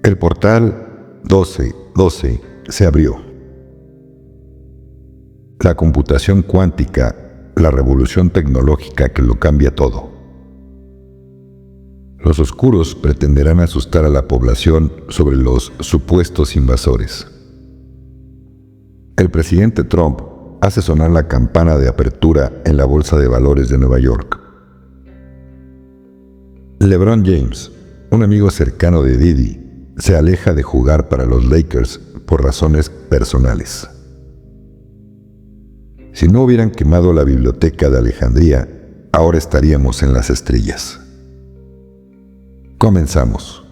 El portal 1212 se abrió. La computación cuántica, la revolución tecnológica que lo cambia todo. Los oscuros pretenderán asustar a la población sobre los supuestos invasores. El presidente Trump hace sonar la campana de apertura en la Bolsa de Valores de Nueva York. LeBron James, un amigo cercano de Diddy, se aleja de jugar para los Lakers por razones personales. Si no hubieran quemado la biblioteca de Alejandría, ahora estaríamos en las estrellas. Comenzamos.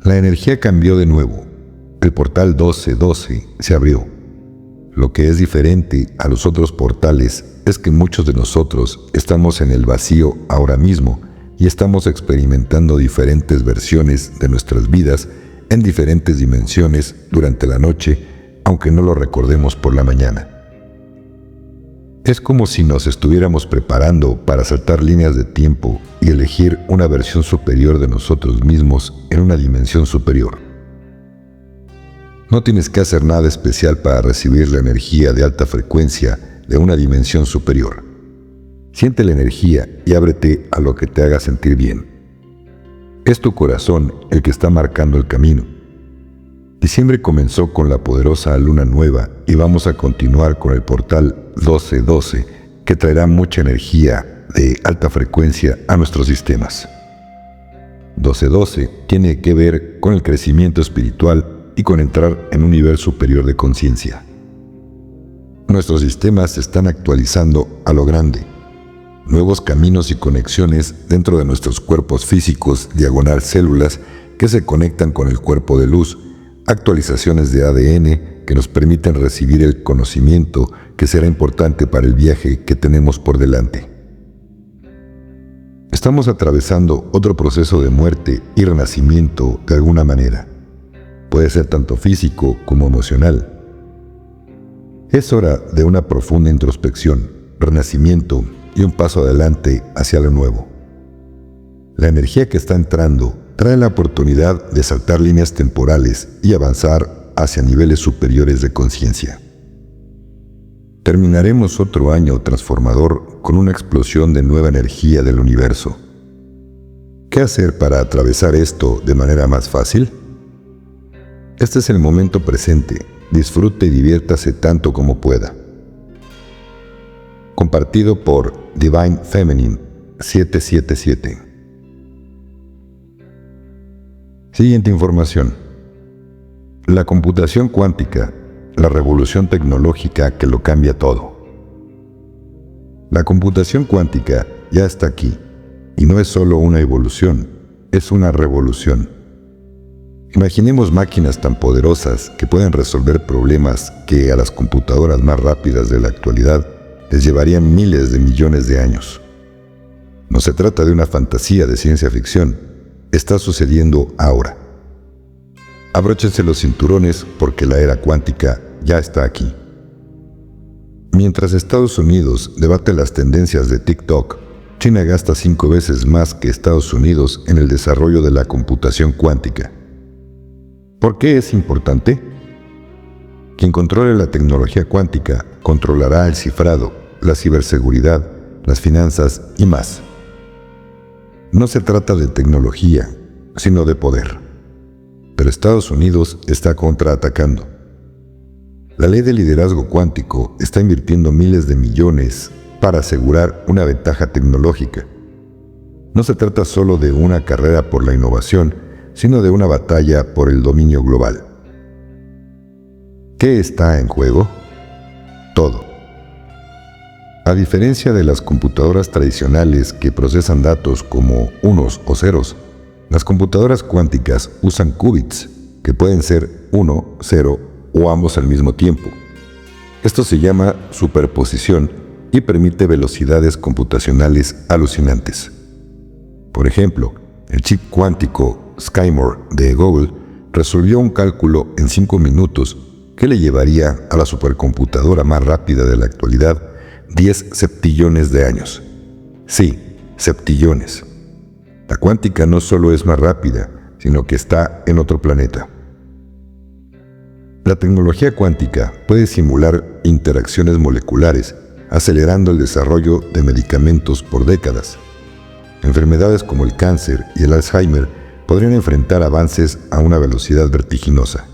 La energía cambió de nuevo. El portal 1212 se abrió. Lo que es diferente a los otros portales es que muchos de nosotros estamos en el vacío ahora mismo y estamos experimentando diferentes versiones de nuestras vidas en diferentes dimensiones durante la noche, aunque no lo recordemos por la mañana. Es como si nos estuviéramos preparando para saltar líneas de tiempo y elegir una versión superior de nosotros mismos en una dimensión superior. No tienes que hacer nada especial para recibir la energía de alta frecuencia de una dimensión superior. Siente la energía y ábrete a lo que te haga sentir bien. Es tu corazón el que está marcando el camino. Diciembre comenzó con la poderosa luna nueva y vamos a continuar con el portal 1212 que traerá mucha energía de alta frecuencia a nuestros sistemas. 1212 tiene que ver con el crecimiento espiritual y con entrar en un nivel superior de conciencia. Nuestros sistemas se están actualizando a lo grande. Nuevos caminos y conexiones dentro de nuestros cuerpos físicos, diagonal células que se conectan con el cuerpo de luz, actualizaciones de ADN que nos permiten recibir el conocimiento que será importante para el viaje que tenemos por delante. Estamos atravesando otro proceso de muerte y renacimiento de alguna manera. Puede ser tanto físico como emocional. Es hora de una profunda introspección, renacimiento y un paso adelante hacia lo nuevo. La energía que está entrando trae la oportunidad de saltar líneas temporales y avanzar hacia niveles superiores de conciencia. Terminaremos otro año transformador con una explosión de nueva energía del universo. ¿Qué hacer para atravesar esto de manera más fácil? Este es el momento presente. Disfrute y diviértase tanto como pueda. Compartido por Divine Feminine 777. Siguiente información. La computación cuántica, la revolución tecnológica que lo cambia todo. La computación cuántica ya está aquí, y no es solo una evolución, es una revolución. Imaginemos máquinas tan poderosas que pueden resolver problemas que a las computadoras más rápidas de la actualidad les llevarían miles de millones de años. No se trata de una fantasía de ciencia ficción, está sucediendo ahora. Abróchense los cinturones porque la era cuántica ya está aquí. Mientras Estados Unidos debate las tendencias de TikTok, China gasta 5 veces más que Estados Unidos en el desarrollo de la computación cuántica. ¿Por qué es importante? Quien controle la tecnología cuántica controlará el cifrado, la ciberseguridad, las finanzas y más. No se trata de tecnología, sino de poder. Pero Estados Unidos está contraatacando. La ley de liderazgo cuántico está invirtiendo miles de millones para asegurar una ventaja tecnológica. No se trata solo de una carrera por la innovación, sino de una batalla por el dominio global. ¿Qué está en juego? Todo. A diferencia de las computadoras tradicionales que procesan datos como unos o ceros, las computadoras cuánticas usan qubits, que pueden ser 1, 0 o ambos al mismo tiempo. Esto se llama superposición y permite velocidades computacionales alucinantes. Por ejemplo, el chip cuántico Skymore de Google resolvió un cálculo en 5 minutos que le llevaría a la supercomputadora más rápida de la actualidad 10 septillones de años. Sí, septillones. La cuántica no solo es más rápida, sino que está en otro planeta. La tecnología cuántica puede simular interacciones moleculares, acelerando el desarrollo de medicamentos por décadas. Enfermedades como el cáncer y el Alzheimer podrían enfrentar avances a una velocidad vertiginosa.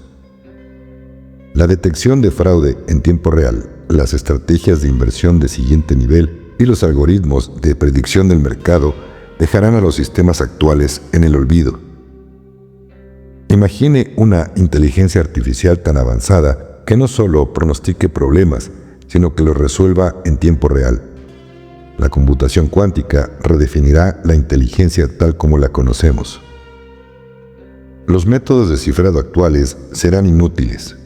La detección de fraude en tiempo real, las estrategias de inversión de siguiente nivel y los algoritmos de predicción del mercado dejarán a los sistemas actuales en el olvido. Imagine una inteligencia artificial tan avanzada que no solo pronostique problemas, sino que los resuelva en tiempo real. La computación cuántica redefinirá la inteligencia tal como la conocemos. Los métodos de cifrado actuales serán inútiles.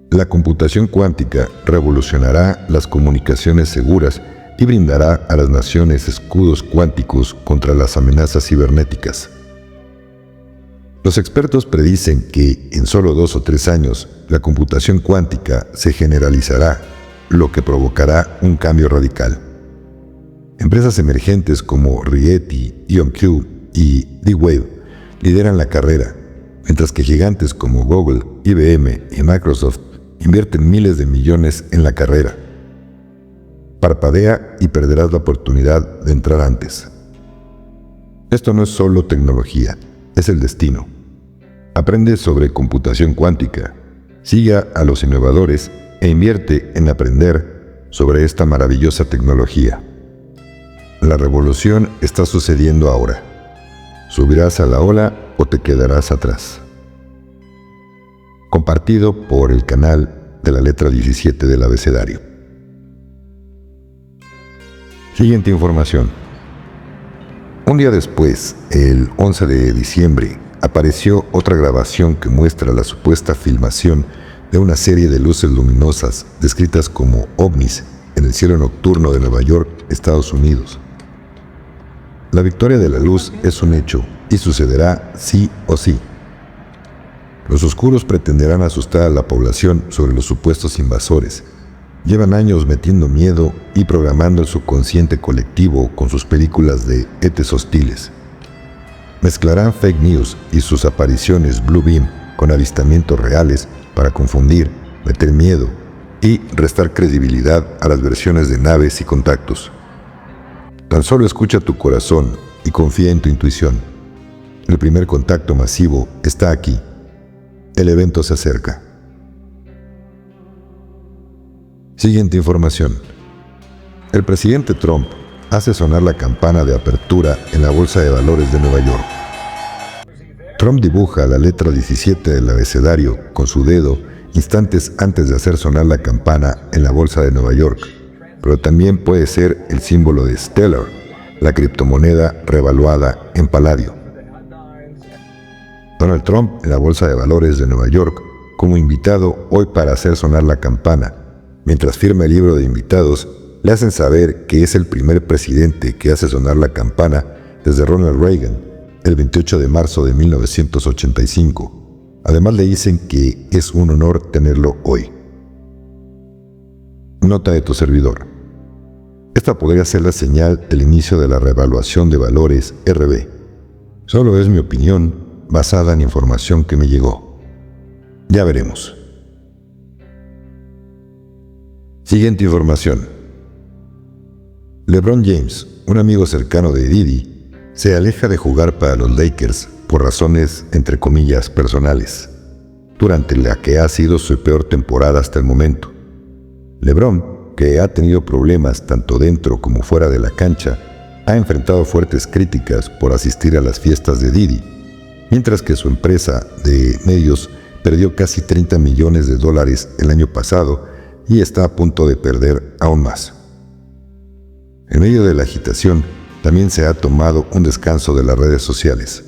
La computación cuántica revolucionará las comunicaciones seguras y brindará a las naciones escudos cuánticos contra las amenazas cibernéticas. Los expertos predicen que en solo 2 o 3 años la computación cuántica se generalizará, lo que provocará un cambio radical. Empresas emergentes como Rigetti, IonQ y D-Wave lideran la carrera, mientras que gigantes como Google, IBM y Microsoft invierten miles de millones en la carrera. Parpadea y perderás la oportunidad de entrar antes. Esto no es solo tecnología, es el destino. Aprende sobre computación cuántica, siga a los innovadores e invierte en aprender sobre esta maravillosa tecnología. La revolución está sucediendo ahora. ¿Subirás a la ola o te quedarás atrás? Compartido por el canal de la letra 17 del abecedario. Siguiente información. Un día después, el 11 de diciembre, apareció otra grabación que muestra la supuesta filmación de una serie de luces luminosas descritas como ovnis en el cielo nocturno de Nueva York, Estados Unidos. La victoria de la luz es un hecho y sucederá sí o sí. Los oscuros pretenderán asustar a la población sobre los supuestos invasores. Llevan años metiendo miedo y programando el subconsciente colectivo con sus películas de etes hostiles. Mezclarán fake news y sus apariciones Blue Beam con avistamientos reales para confundir, meter miedo y restar credibilidad a las versiones de naves y contactos. Tan solo escucha tu corazón y confía en tu intuición. El primer contacto masivo está aquí. El evento se acerca. Siguiente información. El presidente Trump hace sonar la campana de apertura en la Bolsa de Valores de Nueva York. Trump dibuja la letra 17 del abecedario con su dedo instantes antes de hacer sonar la campana en la Bolsa de Nueva York, pero también puede ser el símbolo de Stellar, la criptomoneda revaluada en paladio. Donald Trump en la Bolsa de Valores de Nueva York como invitado hoy para hacer sonar la campana. Mientras firma el libro de invitados, le hacen saber que es el primer presidente que hace sonar la campana desde Ronald Reagan, el 28 de marzo de 1985. Además le dicen que es un honor tenerlo hoy. Nota de tu servidor. Esta podría ser la señal del inicio de la revaluación de valores RB. Solo es mi opinión basada en información que me llegó. Ya veremos. Siguiente información. LeBron James, un amigo cercano de Diddy, se aleja de jugar para los Lakers por razones, entre comillas, personales, durante la que ha sido su peor temporada hasta el momento. LeBron, que ha tenido problemas tanto dentro como fuera de la cancha, ha enfrentado fuertes críticas por asistir a las fiestas de Diddy, mientras que su empresa de medios perdió casi $30 millones el año pasado y está a punto de perder aún más. En medio de la agitación, también se ha tomado un descanso de las redes sociales.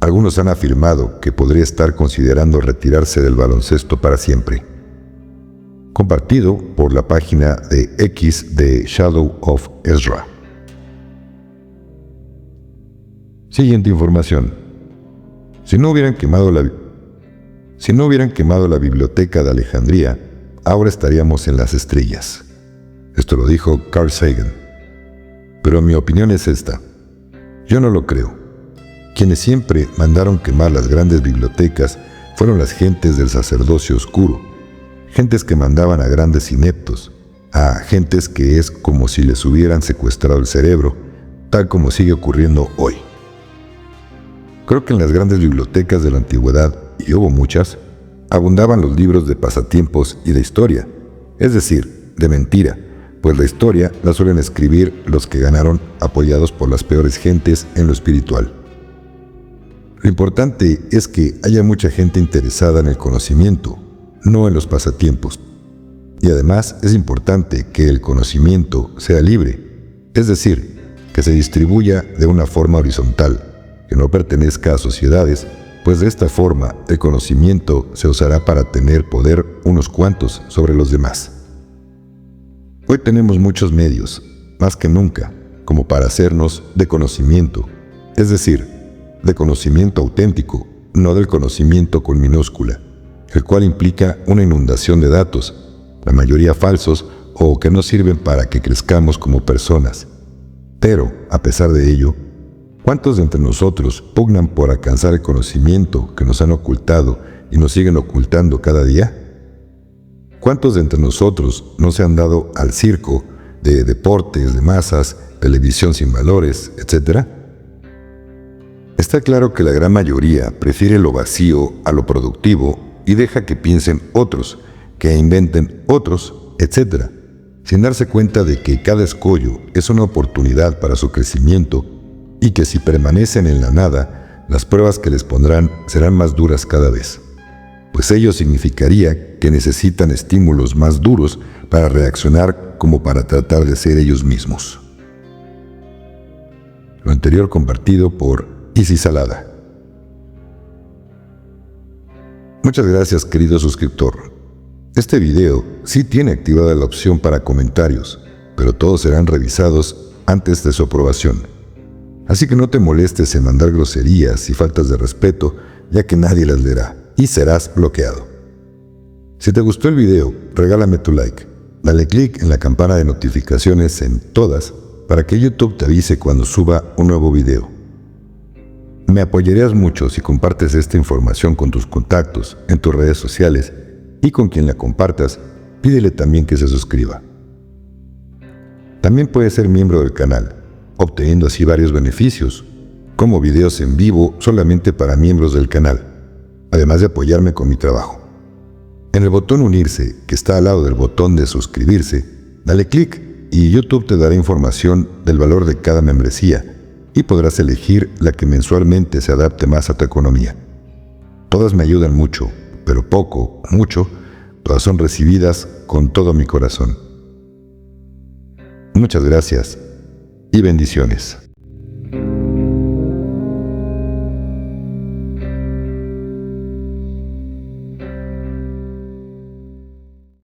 Algunos han afirmado que podría estar considerando retirarse del baloncesto para siempre. Compartido por la página de X de Shadow of Ezra. Siguiente información. Si no hubieran quemado la biblioteca de Alejandría, ahora estaríamos en las estrellas. Esto lo dijo Carl Sagan. Pero mi opinión es esta. Yo no lo creo. quienes siempre mandaron quemar las grandes bibliotecas fueron las gentes del sacerdocio oscuro, gentes que mandaban a grandes ineptos, a gentes que es como si les hubieran secuestrado el cerebro, tal como sigue ocurriendo hoy. Creo que en las grandes bibliotecas de la antigüedad, y hubo muchas, abundaban los libros de pasatiempos y de historia, es decir, de mentira, pues la historia la suelen escribir los que ganaron apoyados por las peores gentes en lo espiritual. Lo importante es que haya mucha gente interesada en el conocimiento, no en los pasatiempos. Y además es importante que el conocimiento sea libre, es decir, que se distribuya de una forma horizontal, que no pertenezca a sociedades, pues de esta forma el conocimiento se usará para tener poder unos cuantos sobre los demás. Hoy tenemos muchos medios, más que nunca, como para hacernos de conocimiento, es decir, de conocimiento auténtico, no del conocimiento con minúscula, el cual implica una inundación de datos, la mayoría falsos o que no sirven para que crezcamos como personas. Pero, a pesar de ello, ¿cuántos de entre nosotros pugnan por alcanzar el conocimiento que nos han ocultado y nos siguen ocultando cada día? ¿Cuántos de entre nosotros no se han dado al circo de deportes, de masas, televisión sin valores, etcétera? Está claro que la gran mayoría prefiere lo vacío a lo productivo y deja que piensen otros, que inventen otros, etcétera, sin darse cuenta de que cada escollo es una oportunidad para su crecimiento y que si permanecen en la nada, las pruebas que les pondrán serán más duras cada vez, pues ello significaría que necesitan estímulos más duros para reaccionar como para tratar de ser ellos mismos. Lo anterior compartido por Isis Salada. Muchas gracias, querido suscriptor. Este video sí tiene activada la opción para comentarios, pero todos serán revisados antes de su aprobación. Así que no te molestes en mandar groserías y faltas de respeto, ya que nadie las leerá y serás bloqueado. Si te gustó el video, regálame tu like. Dale clic en la campana de notificaciones en todas para que YouTube te avise cuando suba un nuevo video. Me apoyarías mucho si compartes esta información con tus contactos, en tus redes sociales, y con quien la compartas, pídele también que se suscriba. También puedes ser miembro del canal, obteniendo así varios beneficios, como videos en vivo solamente para miembros del canal, además de apoyarme con mi trabajo. En el botón unirse, que está al lado del botón de suscribirse, dale clic y YouTube te dará información del valor de cada membresía y podrás elegir la que mensualmente se adapte más a tu economía. Todas me ayudan mucho, pero poco o mucho, todas son recibidas con todo mi corazón. Muchas gracias y bendiciones.